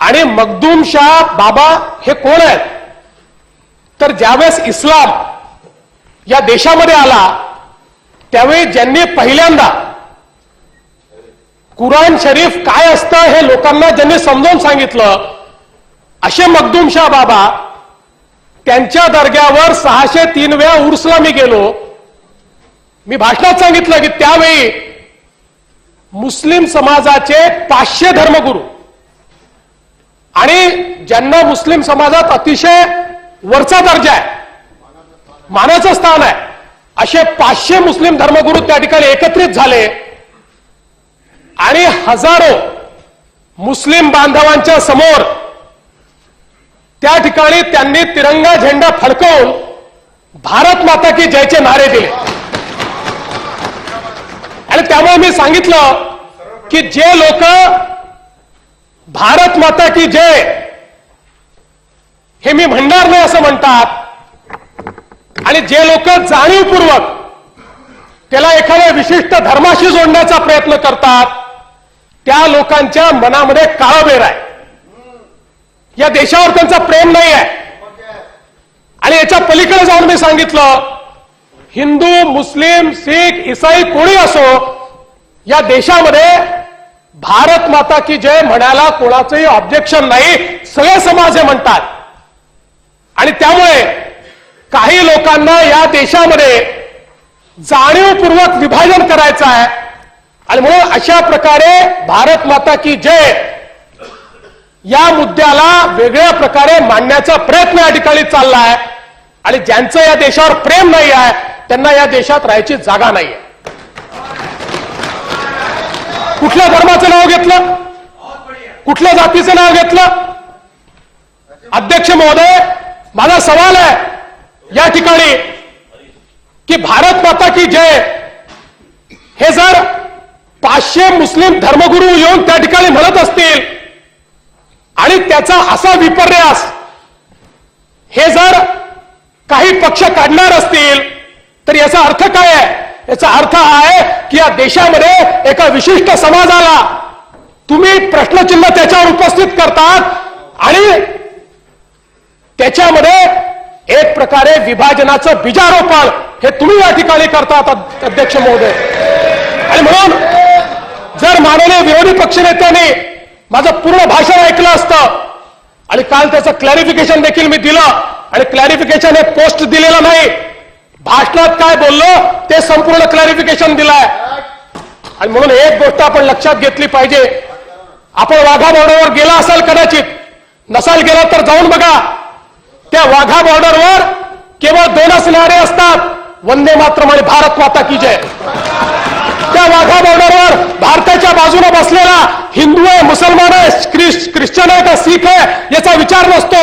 आणि मखदूम शाह बाबा हे कोण आहेत? तर ज्यावेळेस इस्लाम या देशामध्ये आला त्यावेळी ज्यांनी पहिल्यांदा कुराण शरीफ काय असतं हे लोकांना ज्यांनी समजावून सांगितलं असे मखदूम शाह बाबा, त्यांच्या दर्ग्यावर 603 वेळा उर्सला मी गेलो. मी भाषणात सांगितलं की त्यावेळी मुस्लिम समाजाचे 500 धर्मगुरू आणि ज्यांना मुस्लिम समाजात अतिशय वरचा दर्जा आहे, मानाचं स्थान आहे, असे 500 मुस्लिम धर्मगुरू त्या ठिकाणी एकत्रित झाले आणि हजारो मुस्लिम बांधवांच्या समोर त्या ठिकाणी त्यांनी तिरंगा झेंडा फडकवून भारत माता की जयचे नारे दिले. आणि त्यामुळे मी सांगितलं की जे लोक भारत माता की जय हे मी म्हणणार नाही असं म्हणतात आणि जे लोक जाणीवपूर्वक त्याला एखाद्या विशिष्ट धर्माशी जोडण्याचा प्रयत्न करतात त्या लोकांच्या मनामध्ये काळाबेर आहे. या देशावर त्यांचा प्रेम नाही आहे. आणि याच्या पलीकडे जाऊन मी सांगितलं हिंदू, मुस्लिम, सिख, ईसाई कोणी असो या देशामध्ये भारत माता की जय म्हणायला कोणाचंही ऑब्जेक्शन नाही, सगळे समाज हे म्हणतात. आणि त्यामुळे काही लोकांना या देशामध्ये जाणीवपूर्वक विभाजन करायचं आहे आणि म्हणून अशा प्रकारे भारत माता की जय या मुद्द्याला वेगळ्या प्रकारे मांडण्याचा प्रयत्न या ठिकाणी चालला आहे. आणि ज्यांचं या देशावर प्रेम नाही आहे त्यांना या देशात राहायची जागा नाही आहे. कुठल्या धर्माचं नाव घेतलं, कुठल्या जातीचं नाव घेतलं? अध्यक्ष महोदय, माझा सवाल आहे या ठिकाणी की भारत माता की जय हे जर 500 मुस्लिम धर्मगुरू येऊन त्या ठिकाणी म्हणत असतील आणि त्याचा असा विपर्यास हे जर काही पक्ष काढणार असतील तर याचा अर्थ काय आहे? याचा अर्थ हा आहे की या देशामध्ये एका विशिष्ट समाजाला तुम्ही प्रश्नचिन्ह त्याच्यावर उपस्थित करतात आणि त्याच्यामध्ये एक प्रकारे विभाजनाचं बीजारोपण हे तुम्ही या ठिकाणी करतात अध्यक्ष महोदय. आणि म्हणून जर माननीय विरोधी पक्षनेत्यांनी माझं पूर्ण भाषण ऐकलं असतं आणि काल त्याचं क्लॅरिफिकेशन देखील मी दिलं आणि क्लॅरिफिकेशन हे पोस्ट दिलेलं नाही, भाषणात काय बोललो ते संपूर्ण क्लॅरिफिकेशन दिलंय. आणि म्हणून एक गोष्ट आपण लक्षात घेतली पाहिजे, आपण वाघा बॉर्डरवर गेला असाल, कदाचित नसाल गेला तर जाऊन बघा. त्या वाघा बॉर्डरवर केवळ 2च नारे असतात, वंदे मातरम आणि भारत माता की जय. त्या वाघा बॉर्डरवर भारताच्या बाजूने बसलेला हिंदू आहे, मुसलमान आहे, ख्रिश्चन आहे का सिख आहे याचा विचार नसतो.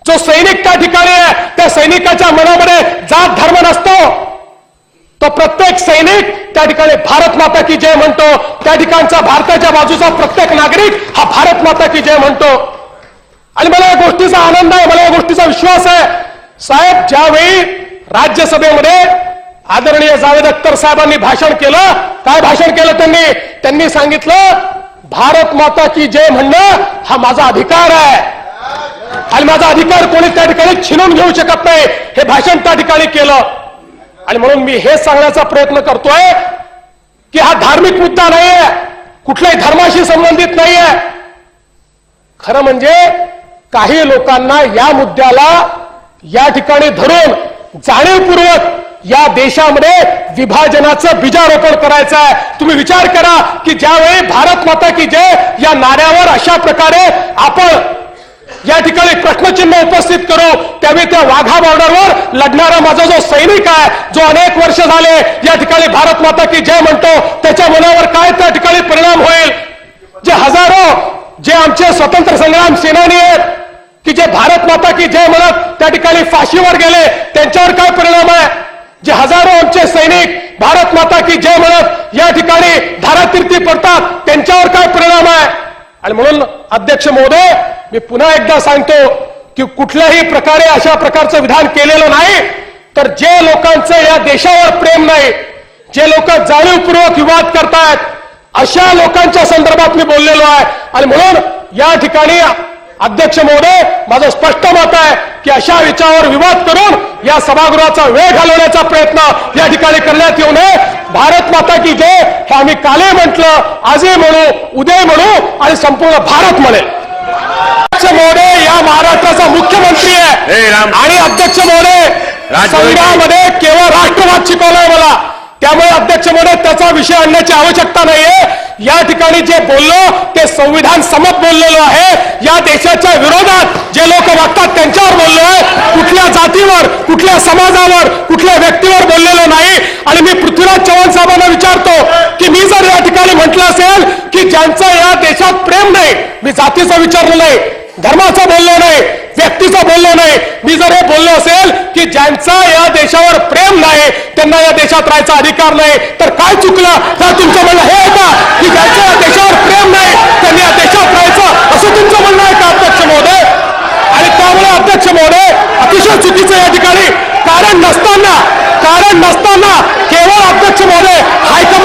जो सैनिक त्या ठिकाणी आहे त्या सैनिकाच्या मनामध्ये जात धर्म नसतो. तो प्रत्येक सैनिक त्या ठिकाणी भारत माता की जय म्हणतो. त्या ठिकाणचा भारताच्या बाजूचा प्रत्येक नागरिक हा भारत माता की जय म्हणतो. आणि मला या गोष्टीचा आनंद आहे, मला या गोष्टीचा विश्वास आहे. साहेब, ज्यावेळी राज्यसभेमध्ये आदरणीय जावेद अख्तर साहेबांनी भाषण केलं, काय भाषण केलं त्यांनी सांगितलं भारत माता की जय म्हणणं हा माझा अधिकार आहे आणि माझा अधिकार कोणी त्या ठिकाणी छिनून घेऊ शकत नाही, हे भाषण त्या ठिकाणी केलं. आणि म्हणून मी हेच सांगण्याचा प्रयत्न करतोय की हा धार्मिक मुद्दा नाहीये, कुठल्याही धर्माशी संबंधित नाहीये. खरं म्हणजे काही लोकांना या मुद्द्याला या ठिकाणी धरून जाणीवपूर्वक या देशामध्ये विभाजनाचं बीजारोपण करायचं आहे. तुम्ही विचार करा की ज्यावेळी भारत माता की जय या नाऱ्यावर अशा प्रकारे आपण या ठिकाणी प्रश्नचिन्ह उपस्थित करू, त्यावेळी त्या वाघा बॉर्डरवर लढणारा माझा जो सैनिक आहे, जो अनेक वर्ष झाले या ठिकाणी भारत माता की जय म्हणतो, त्याच्या मनावर काय त्या ठिकाणी परिणाम होईल? जे हजारो जे आमचे स्वतंत्र संग्राम सेनानी आहेत की जे भारत माता की जय म्हणत त्या ठिकाणी फाशीवर गेले, त्यांच्यावर काय परिणाम आहे? जे हजारो आमचे सैनिक भारत माता की जय म्हणत या ठिकाणी धारातीर्थी पडतात, त्यांच्यावर काय परिणाम आहे? आणि म्हणून अध्यक्ष महोदय, मी पुन्हा एकदा सांगतो की कुठल्याही प्रकारे अशा प्रकारचं विधान केलेलं नाही. तर जे लोकांचं या देशावर प्रेम नाही, जे लोक जाणीवपूर्वक विवाद करतायत, अशा लोकांच्या संदर्भात मी बोललेलो आहे. आणि म्हणून या ठिकाणी अध्यक्ष महोदय, माझं स्पष्ट मत आहे की अशा विचारावर विवाद करून या सभागृहाचा वेळ घालवण्याचा प्रयत्न या ठिकाणी करण्यात येऊ नये. भारत माता की जय हे आम्ही कालही म्हटलं, आजही म्हणू, उद्या म्हणू आणि संपूर्ण भारत म्हणेल. अध्यक्ष महोदय या महाराष्ट्राचा मुख्यमंत्री आहे आणि अध्यक्ष महोदय संघामध्ये केवळ राष्ट्रवाद शिकवलाय मला, त्यामुळे अध्यक्ष महोदय त्याचा विषय आणण्याची आवश्यकता नाहीये. या ठिकाणी जे बोललो ते संविधान सम्मत बोललेलो आहे. या देशाच्या विरोधात जे लोक वागतात त्यांच्यावर बोललो आहे. कुठल्या जातीवर, कुठल्या समाजावर, कुठल्या व्यक्तीवर बोललेलो नाही. आणि मी पृथ्वीराज चव्हाण साहेबांना विचारतो की मी जर या ठिकाणी म्हटलं असेल की ज्यांचं या देशात प्रेम नाही, मी जातीचं विचारलं नाही, धर्माचं बोललो नाही, व्यक्तीचं बोललो नाही, मी जर हे बोललो असेल की ज्यांचा या देशावर प्रेम नाही त्यांना या देशात राहायचा अधिकार नाही, तर काय चुकलं? तर तुमचं म्हणणं हे आहे का की ज्यांचं या देशावर प्रेम नाही त्यांनी या देशात राहायचं, असं तुमचं म्हणणं आहे का अध्यक्ष महोदय? आणि त्यामुळे अध्यक्ष महोदय अतिशय चुकीचं या ठिकाणी कारण नसताना